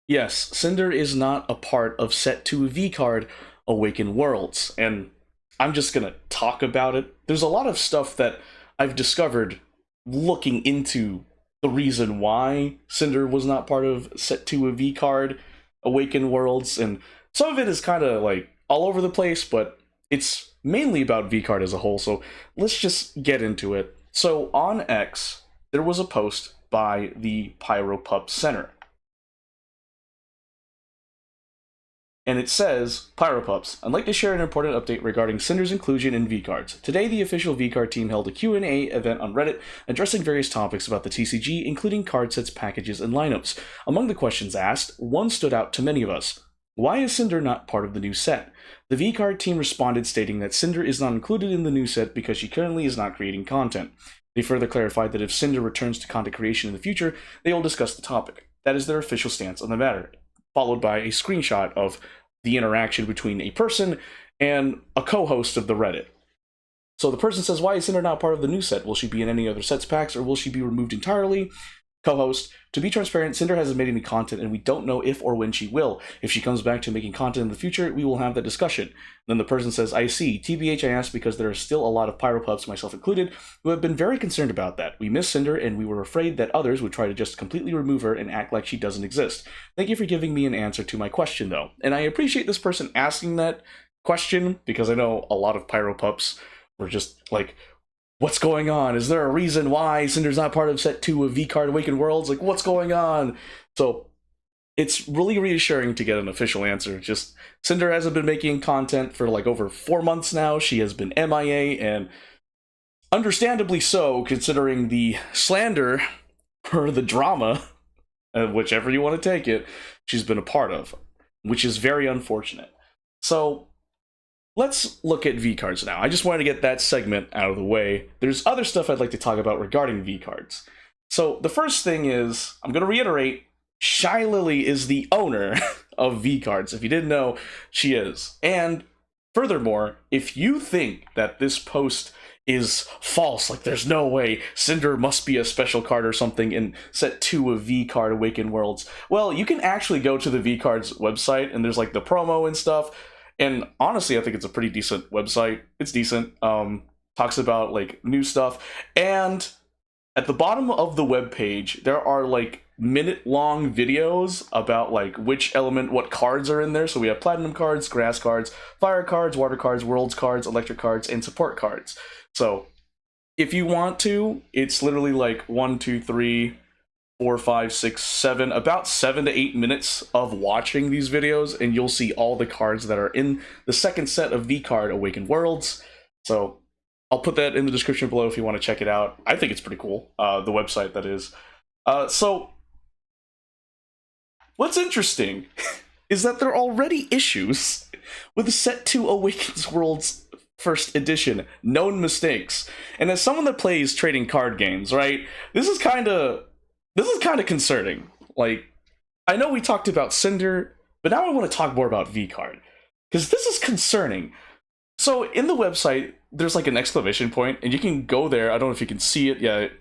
Yes, Cinder is not a part of Set 2 VCard Awaken Worlds, and I'm just gonna talk about it. There's a lot of stuff that I've discovered looking into the reason why Cinder was not part of Set 2 of VCard Awaken Worlds, and some of it is kind of like all over the place, but it's mainly about VCard as a whole, so let's just get into it. So on X, there was a post by the PyroPup Center, and it says, Pyropups, I'd like to share an important update regarding Cinder's inclusion in VCards. Today, the official VCard team held a Q&A event on Reddit addressing various topics about the TCG, including card sets, packages, and lineups. Among the questions asked, one stood out to many of us. Why is Cinder not part of the new set? The VCard team responded stating that Cinder is not included in the new set because she currently is not creating content. They further clarified that if Cinder returns to content creation in the future, they will discuss the topic. That is their official stance on the matter, followed by a screenshot of the interaction between a person and a co-host of the Reddit. So the person says, why is Cinder not part of the new set? Will she be in any other sets packs, or will she be removed entirely? Co-host, to be transparent, Cinder hasn't made any content, and we don't know if or when she will. If she comes back to making content in the future, we will have that discussion. Then the person says, I see. TBH, I asked because there are still a lot of Pyropups, myself included, who have been very concerned about that. We miss Cinder, and we were afraid that others would try to just completely remove her and act like she doesn't exist. Thank you for giving me an answer to my question, though. And I appreciate this person asking that question, because I know a lot of Pyropups were just like, what's going on? Is there a reason why Cinder's not part of Set 2 of VCard Awakened Worlds? Like, what's going on? So, it's really reassuring to get an official answer. Just, Cinder hasn't been making content for like over 4 months now. She has been MIA, and understandably so, considering the slander or the drama, whichever you want to take it, she's been a part of, which is very unfortunate. So, let's look at VCards now. I just wanted to get that segment out of the way. There's other stuff I'd like to talk about regarding VCards. So the first thing is, I'm going to reiterate, Shylily is the owner of VCards. If you didn't know, she is. And furthermore, if you think that this post is false, like there's no way Cinder must be a special card or something in set 2 of VCard Awakened Worlds, well, you can actually go to the VCard's website, and there's like the promo and stuff. And honestly, I think it's a pretty decent website. It's decent. Talks about like new stuff. And at the bottom of the web page, there are like minute-long videos about like which element, what cards are in there. So we have platinum cards, grass cards, fire cards, water cards, worlds cards, electric cards, and support cards. So if you want to, it's literally like 1, 2, 3, 4, 5, 6, 7, about 7 to 8 minutes of watching these videos, and you'll see all the cards that are in the second set of VCard Awakened Worlds. So I'll put that in the description below if you want to check it out. I think it's pretty cool, the website that is. So what's interesting is that there are already issues with Set 2 Awakens Worlds first edition, known mistakes. And as someone that plays trading card games, right, this is kind of concerning. Like, I know we talked about Cinder, but now I want to talk more about VCard, because this is concerning. So in the website, there's like an exclamation point, and you can go there. I don't know if you can see it yet,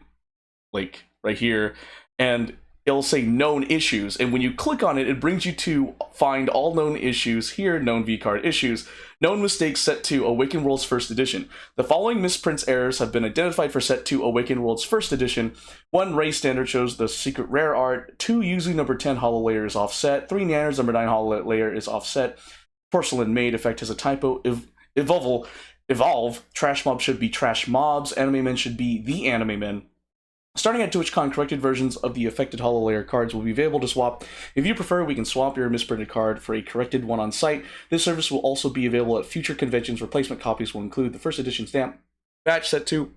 like right here, and it'll say known issues. And when you click on it, it brings you to find all known issues here, known VCard issues, known mistakes set to Awakened Worlds First Edition. The following misprints errors have been identified for set 2 Awakened Worlds First Edition. 1, Ray Standard shows the secret rare art. 2, Yuzu number 10 holo layer is offset. 3, Nanners number 9 holo layer is offset. Porcelain Maid effect has a typo. Evolve. Trash mob should be trash mobs. Anime men should be the anime men. Starting at TwitchCon, corrected versions of the affected hololayer cards will be available to swap. If you prefer, we can swap your misprinted card for a corrected one on site. This service will also be available at future conventions. Replacement copies will include the first edition stamp, batch set 2,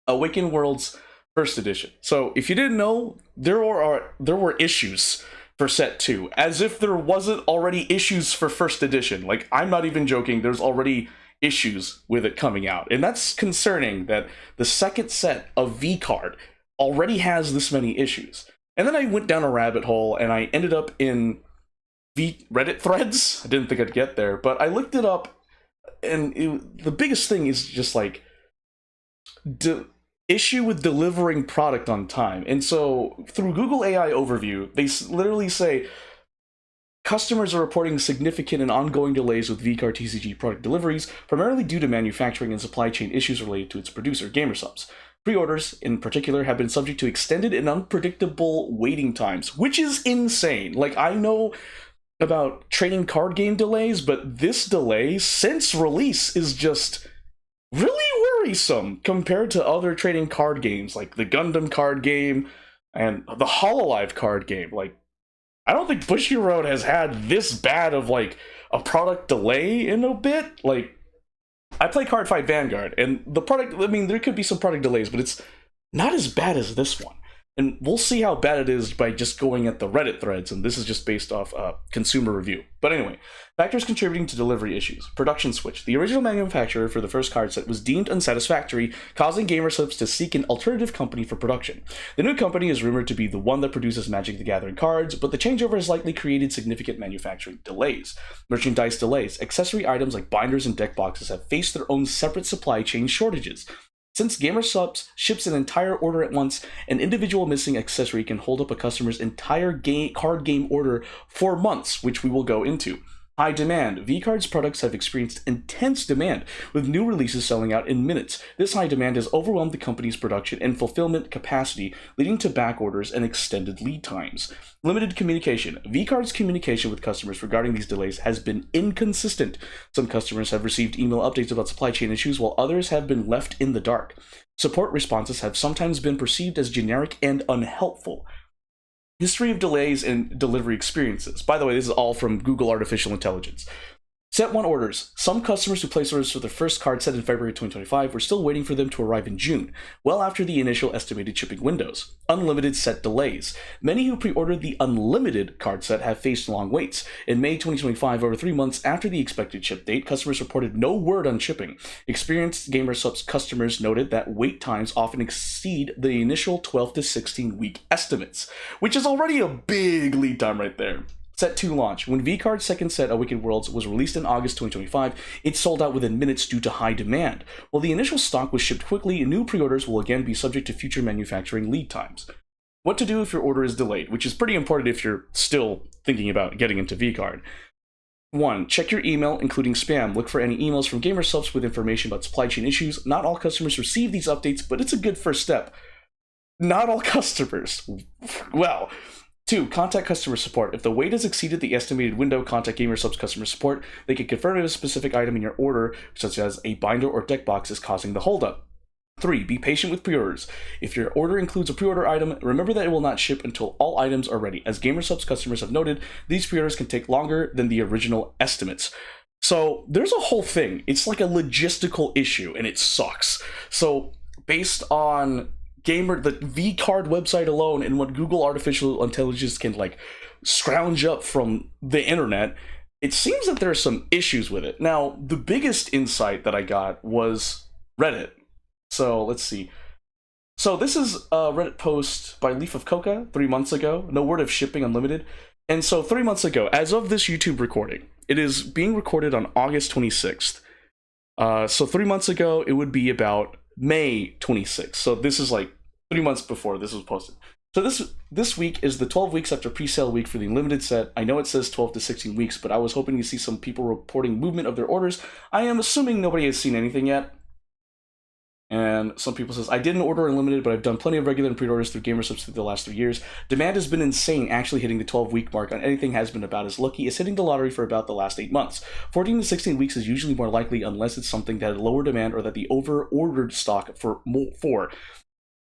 Awakened Worlds First Edition. So if you didn't know, there were issues for set 2, as if there wasn't already issues for first edition. Like, I'm not even joking, there's already issues with it coming out, and that's concerning that the second set of VCard already has this many issues. And then I went down a rabbit hole, and I ended up in Reddit threads. I didn't think I'd get there, but I looked it up, and the biggest thing is just like issue with delivering product on time. And so through Google AI overview, they literally say Customers are reporting significant and ongoing delays with VCard TCG product deliveries, primarily due to manufacturing and supply chain issues related to its producer, GamerSubs. Pre-orders, in particular, have been subject to extended and unpredictable waiting times, which is insane. Like, I know about trading card game delays, but this delay since release is just really worrisome compared to other trading card games like the Gundam card game and the Hololive card game. Like, I don't think Bushy Road has had this bad of like a product delay in a bit. Like, I play Card Fight Vanguard, and the product, I mean, there could be some product delays, but it's not as bad as this one. And we'll see how bad it is by just going at the Reddit threads, and this is just based off consumer review. But anyway, factors contributing to delivery issues. Production switch. The original manufacturer for the first card set was deemed unsatisfactory, causing GamerSubs to seek an alternative company for production. The new company is rumored to be the one that produces Magic the Gathering cards, but the changeover has likely created significant manufacturing delays. Merchandise delays. Accessory items like binders and deck boxes have faced their own separate supply chain shortages. Since GamerSubs ships an entire order at once, an individual missing accessory can hold up a customer's entire card game order for months, which we will go into. High demand. VCard's products have experienced intense demand, with new releases selling out in minutes. This high demand has overwhelmed the company's production and fulfillment capacity, leading to back orders and extended lead times. Limited communication. VCard's communication with customers regarding these delays has been inconsistent. Some customers have received email updates about supply chain issues, while others have been left in the dark. Support responses have sometimes been perceived as generic and unhelpful. History of delays and delivery experiences. By the way, this is all from Google Artificial Intelligence. Set 1 orders. Some customers who placed orders for their first card set in February 2025 were still waiting for them to arrive in June, well after the initial estimated shipping windows. Unlimited set delays. Many who pre-ordered the unlimited card set have faced long waits. In May 2025, over 3 months after the expected ship date, customers reported no word on shipping. Experienced GamerSubs customers noted that wait times often exceed the initial 12 to 16 week estimates, which is already a big lead time right there. Set 2 launch. When VCard's second set, Awakened Worlds, was released in August 2025, it sold out within minutes due to high demand. While the initial stock was shipped quickly, new pre-orders will again be subject to future manufacturing lead times. What to do if your order is delayed, which is pretty important if you're still thinking about getting into VCard. 1. Check your email, including spam. Look for any emails from GamerSubs with information about supply chain issues. Not all customers receive these updates, but it's a good first step. Not all customers. Well... 2. Contact customer support. If the wait has exceeded the estimated window, contact GamerSubs customer support. They can confirm if a specific item in your order, such as a binder or deck box, is causing the holdup. 3. Be patient with pre-orders. If your order includes a pre-order item, remember that it will not ship until all items are ready. As GamerSubs customers have noted, these pre-orders can take longer than the original estimates. So there's a whole thing. It's like a logistical issue, and it sucks. So based on the VCard website alone and what Google Artificial Intelligence can like scrounge up from the internet, it seems that there are some issues with it. Now, the biggest insight that I got was Reddit. So let's see. So this is a Reddit post by Leaf of Coca 3 months ago. No word of shipping unlimited. And so 3 months ago, as of this YouTube recording, it is being recorded on August 26th. So 3 months ago, it would be about May 26th. So this is like 3 months before this was posted. So this week is the 12 weeks after pre-sale week for the unlimited set. I know it says 12 to 16 weeks, but I was hoping to see some people reporting movement of their orders. I am assuming nobody has seen anything yet. And some people says, I didn't order unlimited, but I've done plenty of regular and pre-orders through GamerSubs through the last 3 years. Demand has been insane. Actually hitting the 12-week mark on anything has been about as lucky as hitting the lottery for about the last 8 months. 14 to 16 weeks is usually more likely unless it's something that had lower demand or that the over-ordered stock for.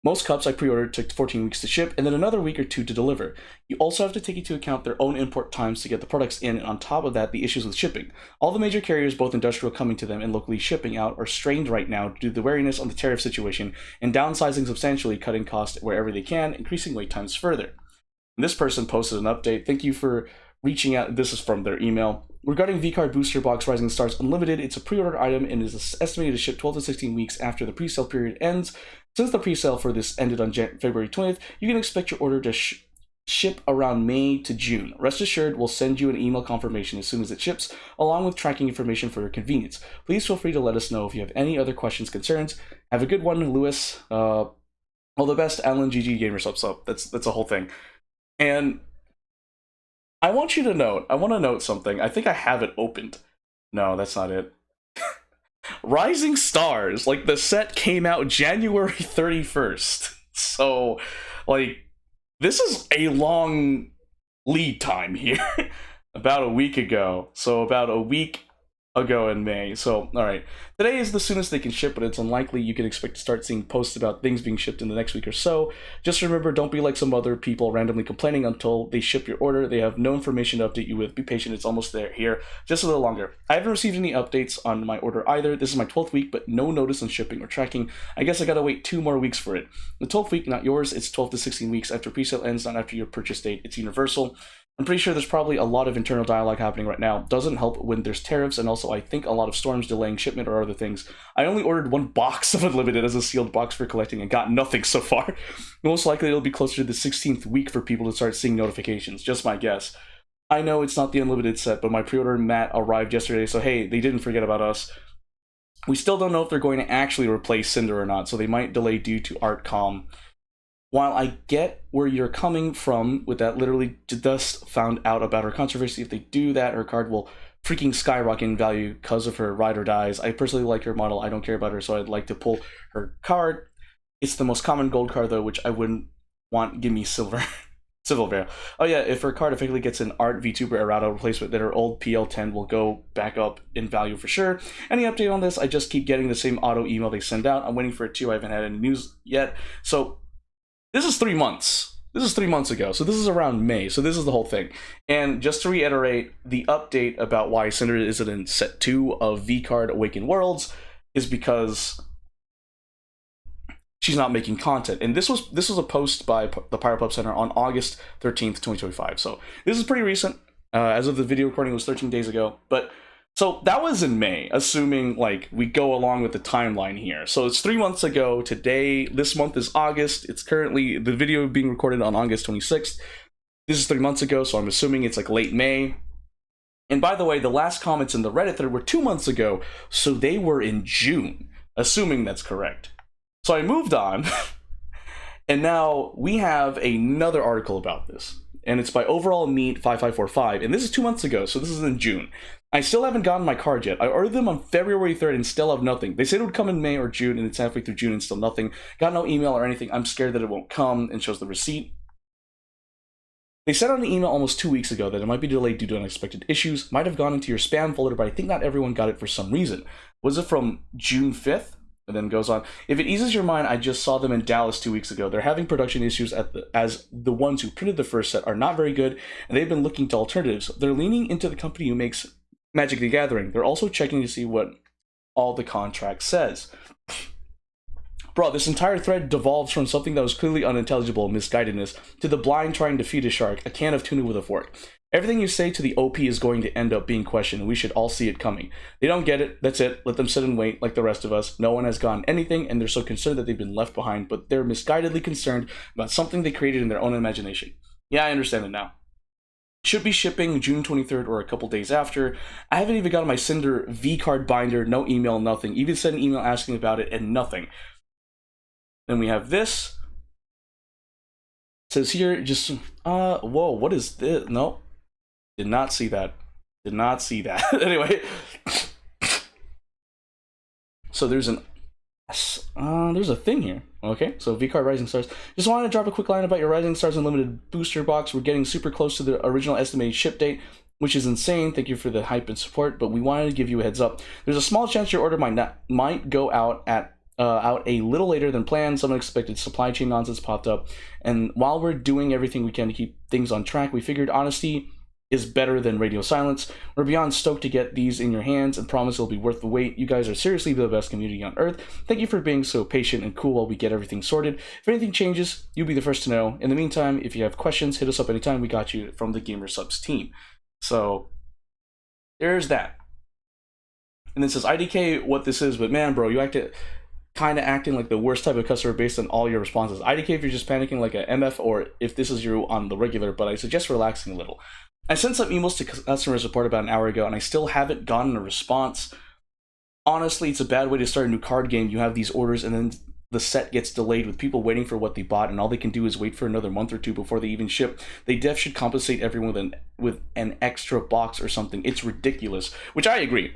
Most cups I pre-ordered took 14 weeks to ship, and then another week or 2 to deliver. You also have to take into account their own import times to get the products in, and on top of that, the issues with shipping. All the major carriers, both industrial coming to them and locally shipping out, are strained right now due to the wariness on the tariff situation, and downsizing substantially, cutting costs wherever they can, increasing wait times further. And this person posted an update. Thank you for reaching out. This is from their email. Regarding VCard Booster Box Rising Stars Unlimited, it's a pre-order item and is estimated to ship 12 to 16 weeks after the pre-sale period ends. Since the pre-sale for this ended on February 20th, you can expect your order to ship around May to June. Rest assured, we'll send you an email confirmation as soon as it ships, along with tracking information for your convenience. Please feel free to let us know if you have any other questions, concerns. Have a good one, Lewis. All the best, Alan, GG, GamerSubs. So that's a whole thing. And I want to note something. I think I have it opened. No, that's not it. Rising Stars, like the set came out January 31st. So, like, this is a long lead time here. About a week ago. So, about a week ago in May. So, alright. Today is the soonest they can ship, but it's unlikely you can expect to start seeing posts about things being shipped in the next week or so. Just remember, don't be like some other people randomly complaining until they ship your order. They have no information to update you with. Be patient, it's almost there here. Just a little longer. I haven't received any updates on my order either. This is my 12th week, but no notice on shipping or tracking. I guess I gotta wait 2 more weeks for it. The 12th week, not yours, it's 12 to 16 weeks after presale ends, not after your purchase date. It's universal. I'm pretty sure there's probably a lot of internal dialogue happening right now. Doesn't help when there's tariffs, and also I think a lot of storms delaying shipment or other things. I only ordered 1 box of Unlimited as a sealed box for collecting and got nothing so far. Most likely it'll be closer to the 16th week for people to start seeing notifications, just my guess. I know it's not the Unlimited set, but my pre-order mat arrived yesterday, so hey, they didn't forget about us. We still don't know if they're going to actually replace Sinder or not, so they might delay due to ArtCom. While I get where you're coming from with that, literally just found out about her controversy. If they do that, her card will freaking skyrocket in value because of her ride or dies. I personally like her model. I don't care about her, so I'd like to pull her card. It's the most common gold card, though, which I wouldn't want. Give me silver. Silver. Oh yeah, if her card effectively gets an Art VTuber errata replacement, then her old PL10 will go back up in value for sure. Any update on this? I just keep getting the same auto email they send out. I'm waiting for it too. I haven't had any news yet. So this is 3 months. This is 3 months ago, so this is around May, so this is the whole thing. And just to reiterate, the update about why Sinder isn't in set 2 of VCard Awakened Worlds is because she's not making content. And this was a post by the Pyro Pup Center on August 13th, 2025. So this is pretty recent. As of the video recording, it was 13 days ago. But so that was in May, assuming like we go along with the timeline here. So it's 3 months ago today. This month is August. It's currently the video being recorded on August 26th. This is 3 months ago, so I'm assuming it's like late May. And by the way, the last comments in the Reddit thread were 2 months ago, so they were in June, assuming that's correct. So I moved on, and now we have another article about this. And it's by Overall Meat 5545, and this is 2 months ago, so this is in June. I still haven't gotten my card yet. I ordered them on February 3rd and still have nothing. They said it would come in May or June, and it's halfway through June and still nothing. Got no email or anything. I'm scared that it won't come, and shows the receipt. They said on the email almost 2 weeks ago that it might be delayed due to unexpected issues. Might have gone into your spam folder, but I think not everyone got it for some reason. Was it from June 5th? And then goes on. If it eases your mind, I just saw them in Dallas 2 weeks ago. They're having production issues as the ones who printed the first set are not very good, and they've been looking to alternatives. They're leaning into the company who makes Magic the Gathering. They're also checking to see what all the contract says. Bro, this entire thread devolves from something that was clearly unintelligible and misguidedness to the blind trying to feed a shark a can of tuna with a fork. Everything you say to the OP is going to end up being questioned, and we should all see it coming. They don't get it, that's it, let them sit and wait like the rest of us. No one has gotten anything, and they're so concerned that they've been left behind, but they're misguidedly concerned about something they created in their own imagination. Yeah, I understand it now. Should be shipping June 23rd or a couple days after. I haven't even gotten my Sinder VCard binder, no email, nothing. Even sent an email asking about it, and nothing. Then we have this. It says here, just, whoa, what is this? No. Did not see that. Did not see that. Anyway. So there's a thing here. Okay, so VCard Rising Stars. Just wanted to drop a quick line about your Rising Stars Unlimited booster box. We're getting super close to the original estimated ship date, which is insane. Thank you for the hype and support, but we wanted to give you a heads up. There's a small chance your order might go out a little later than planned. Some unexpected supply chain nonsense popped up, and while we're doing everything we can to keep things on track, we figured honesty is better than radio silence. We're beyond stoked to get these in your hands and promise it'll be worth the wait. You guys are seriously the best community on earth. Thank you for being so patient and cool while we get everything sorted. If anything changes, you'll be the first to know. In the meantime, if you have questions, hit us up anytime. We got you from the Gamer Subs team. So there's that. And then it says IDK what this is, but man, bro, you kind of acting like the worst type of customer based on all your responses. IDK if you're just panicking like a MF, or if this is you on the regular, but I suggest relaxing a little. I sent some emails to customer support about an hour ago, and I still haven't gotten a response. Honestly, it's a bad way to start a new card game. You have these orders, and then the set gets delayed with people waiting for what they bought, and all they can do is wait for another month or two before they even ship. They def should compensate everyone with an extra box or something. It's ridiculous, which I agree.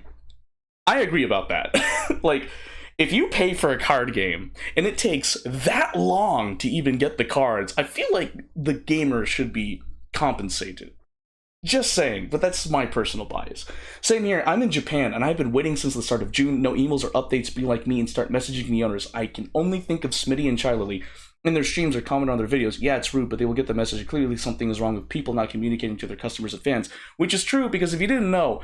I agree about that. Like, if you pay for a card game and it takes that long to even get the cards, I feel like the gamer should be compensated. Just saying, but that's my personal bias. Same here, I'm in Japan and I've been waiting since the start of June. No emails or updates. Be like me and start messaging the owners. I can only think of Smitty and Shylily in their streams or comment on their videos. Yeah, it's rude, but they will get the message. Clearly something is wrong with people not communicating to their customers and fans, which is true, because if you didn't know,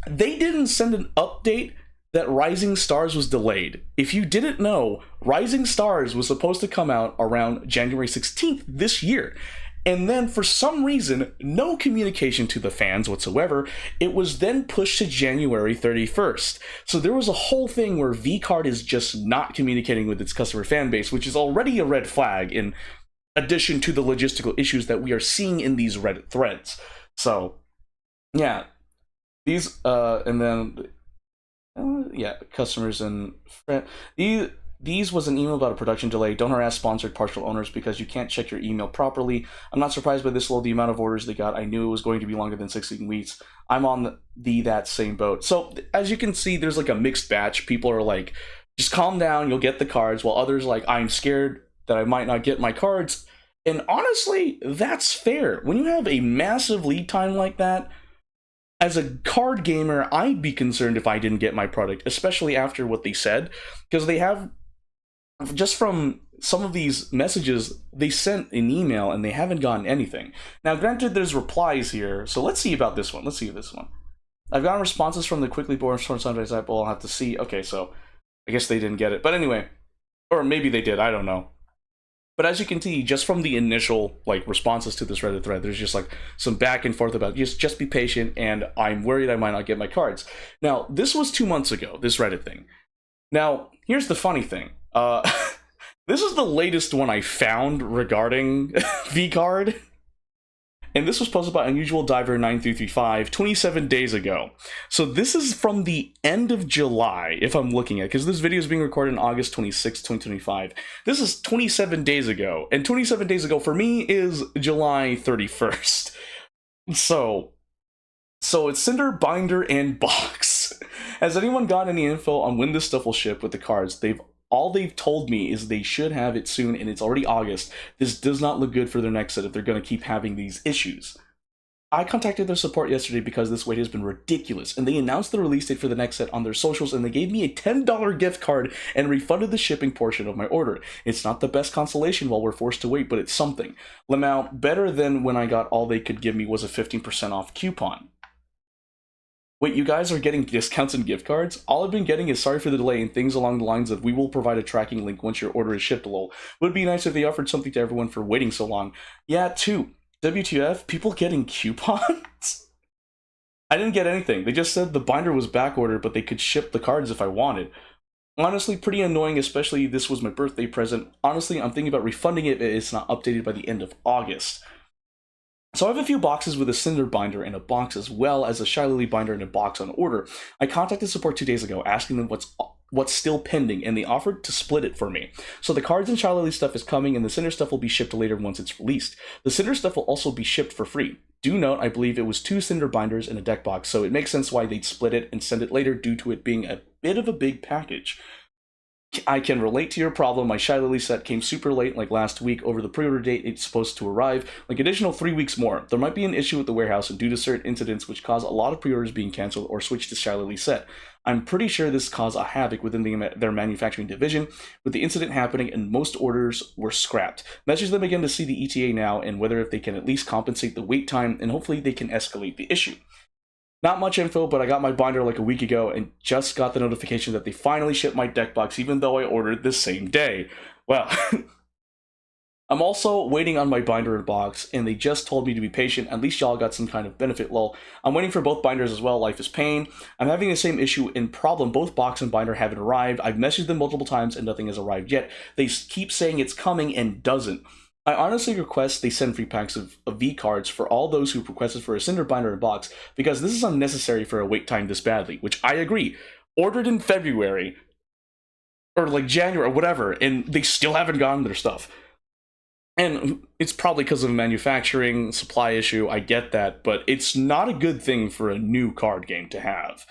they didn't send an update that Rising Stars was delayed. If you didn't know, Rising Stars was supposed to come out around January 16th this year. And then for some reason, no communication to the fans whatsoever. It was then pushed to January 31st. So there was a whole thing where VCard is just not communicating with its customer fan base, which is already a red flag in addition to the logistical issues that we are seeing in these Reddit threads. So, yeah. These, and then, yeah, customers and friends. These was an email about a production delay. Don't harass sponsored partial owners because you can't check your email properly. I'm not surprised by this low, the amount of orders they got. I knew it was going to be longer than 16 weeks. I'm on that same boat. So as you can see, there's like a mixed batch. People are like, just calm down, you'll get the cards. While others like, I'm scared that I might not get my cards. And honestly, that's fair. When you have a massive lead time like that, as a card gamer, I'd be concerned if I didn't get my product, especially after what they said, because they have, just from some of these messages, they sent an email and they haven't gotten anything. Now, granted, there's replies here, so let's see about this one. Let's see this one. I've gotten responses from the quickly born Sunrise app. I'll have to see. Okay, so I guess they didn't get it. But anyway, or maybe they did. I don't know. But as you can see, just from the initial like responses to this Reddit thread, there's just like some back and forth about just be patient, and I'm worried I might not get my cards. Now, this was 2 months ago, this Reddit thing. Now, here's the funny thing. This is the latest one I found regarding VCard. And this was posted by Unusual Diver 9335 27 days ago. So this is from the end of July, if I'm looking at, because this video is being recorded on August 26, 2025. This is 27 days ago, and 27 days ago for me is July 31st. So it's Cinder, Binder, and Box. Has anyone got any info on when this stuff will ship with the cards? All they've told me is they should have it soon, and it's already August. This does not look good for their next set if they're going to keep having these issues. I contacted their support yesterday because this wait has been ridiculous, and they announced the release date for the next set on their socials, and they gave me a $10 gift card and refunded the shipping portion of my order. It's not the best consolation while we're forced to wait, but it's something. Lamau, better than when I got all they could give me was a 15% off coupon. Wait, you guys are getting discounts and gift cards? All I've been getting is sorry for the delay and things along the lines of we will provide a tracking link once your order is shipped, lol. Would be nice if they offered something to everyone for waiting so long. Yeah, too. WTF? People getting coupons? I didn't get anything. They just said the binder was back ordered, but they could ship the cards if I wanted. Honestly, pretty annoying, especially this was my birthday present. Honestly, I'm thinking about refunding it if it's not updated by the end of August. So I have a few boxes with a Sinder binder in a box, as well as a Shylily binder in a box on order. I contacted support 2 days ago, asking them what's still pending, and they offered to split it for me. So the cards and Shylily stuff is coming, and the Sinder stuff will be shipped later once it's released. The Sinder stuff will also be shipped for free. Do note, I believe it was 2 Sinder binders in a deck box, so it makes sense why they'd split it and send it later due to it being a bit of a big package. I can relate to your problem. My Shylily set came super late, like last week, over the pre-order date it's supposed to arrive, like additional 3 weeks more. There might be an issue with the warehouse and due to certain incidents which cause a lot of pre-orders being cancelled or switched to Shylily set. I'm pretty sure this caused a havoc within their manufacturing division, with the incident happening and most orders were scrapped. Message them again to see the ETA now and whether if they can at least compensate the wait time, and hopefully they can escalate the issue. Not much info, but I got my binder like a week ago and just got the notification that they finally shipped my deck box even though I ordered the same day. Well, I'm also waiting on my binder and box, and they just told me to be patient. At least y'all got some kind of benefit, lol. I'm waiting for both binders as well. Life is pain. I'm having the same issue and problem. Both box and binder haven't arrived. I've messaged them multiple times and nothing has arrived yet. They keep saying it's coming and doesn't. I honestly request they send free packs of V-cards for all those who requested for a Cinder binder and box, because this is unnecessary for a wait time this badly, which I agree. Ordered in February, or like January or whatever, and they still haven't gotten their stuff. And it's probably because of a manufacturing supply issue, I get that, but it's not a good thing for a new card game to have.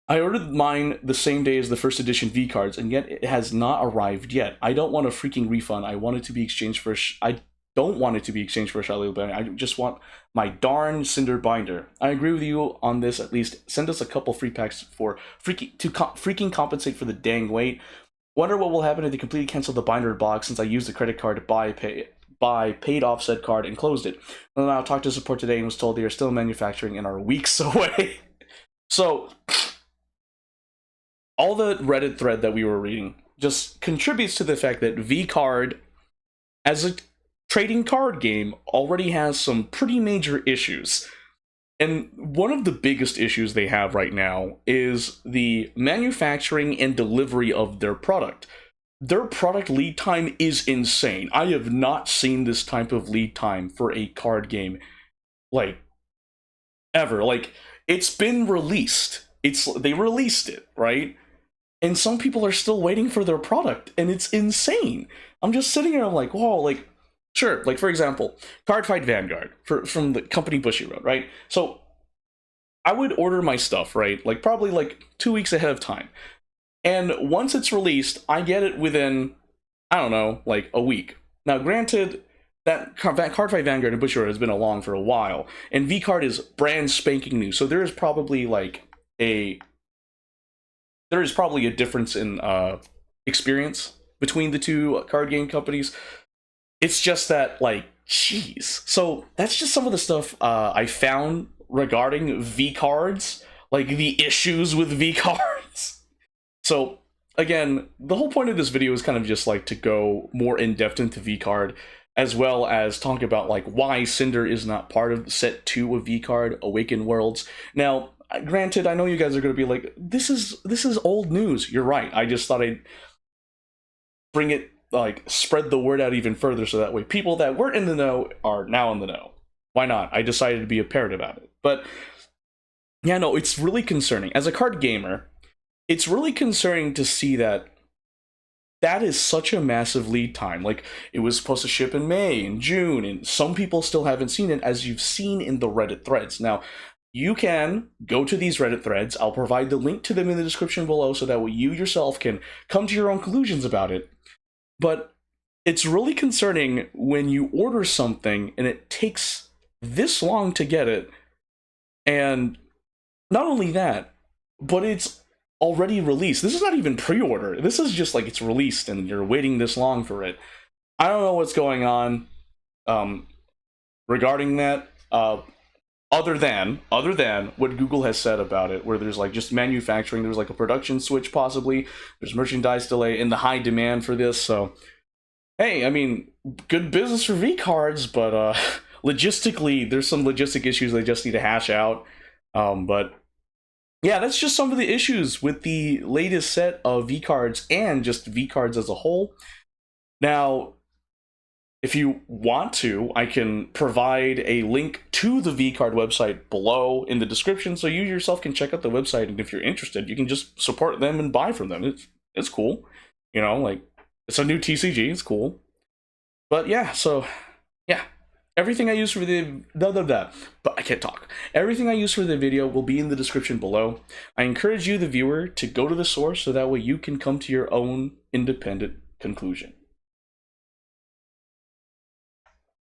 I ordered mine the same day as the first edition V cards, and yet it has not arrived yet. I don't want a freaking refund. I want it to be exchanged for I don't want it to be exchanged for a Shylily binder. I just want my darn Sinder binder. I agree with you on this. At least send us a couple free packs for freaking compensate for the dang wait. Wonder what will happen if they completely cancel the binder box since I used the credit card to buy paid off said card and closed it. And then I talked to support today and was told they are still manufacturing and are weeks away. So all the Reddit thread that we were reading just contributes to the fact that VCard, as a trading card game, already has some pretty major issues. And one of the biggest issues they have right now is the manufacturing and delivery of their product. Their product lead time is insane. I have not seen this type of lead time for a card game, like, ever. Like, it's been released. They released it, right? And some people are still waiting for their product, and it's insane. I'm just sitting here, I'm like, whoa, like, sure, like, for example, Cardfight Vanguard from the company Bushiroad, right? So I would order my stuff, right? Like, probably like 2 weeks ahead of time. And once it's released, I get it within, I don't know, like a week. Now, granted, that Cardfight Vanguard and Bushiroad has been along for a while, and VCard is brand spanking new, so there is probably like a difference in experience between the two card game companies. It's just that, like, jeez. So that's just some of the stuff I found regarding V-cards, like the issues with V-cards. So again, the whole point of this video is kind of just like to go more in depth into V-card, as well as talk about like why Sinder is not part of set 2 of V-card, Awaken Worlds. Now, granted, I know you guys are going to be like, this is old news. You're right. I just thought I'd bring it, like, spread the word out even further so that way people that weren't in the know are now in the know. Why not? I decided to be a parrot about it. But yeah, no, it's really concerning. As a card gamer, it's really concerning to see that is such a massive lead time. Like, it was supposed to ship in May and June, and some people still haven't seen it, as you've seen in the Reddit threads. Now, you can go to these Reddit threads. I'll provide the link to them in the description below so that way you yourself can come to your own conclusions about it. But it's really concerning when you order something and it takes this long to get it. And not only that, but it's already released. This is not even pre-order. This is just like it's released and you're waiting this long for it. I don't know what's going on regarding that. Other than what Google has said about it, where there's like just manufacturing, there's like a production switch possibly, there's merchandise delay, and the high demand for this. So, hey, I mean, good business for V-cards, but logistically, there's some logistic issues they just need to hash out. But yeah, that's just some of the issues with the latest set of V-cards and just V-cards as a whole. Now, if you want to, I can provide a link to the VCard website below in the description, so you yourself can check out the website, and if you're interested, you can just support them and buy from them. It's cool. You know, like, it's a new TCG, it's cool. But yeah, so, yeah. Everything I use for the... But I can't talk. Everything I use for the video will be in the description below. I encourage you, the viewer, to go to the source so that way you can come to your own independent conclusion.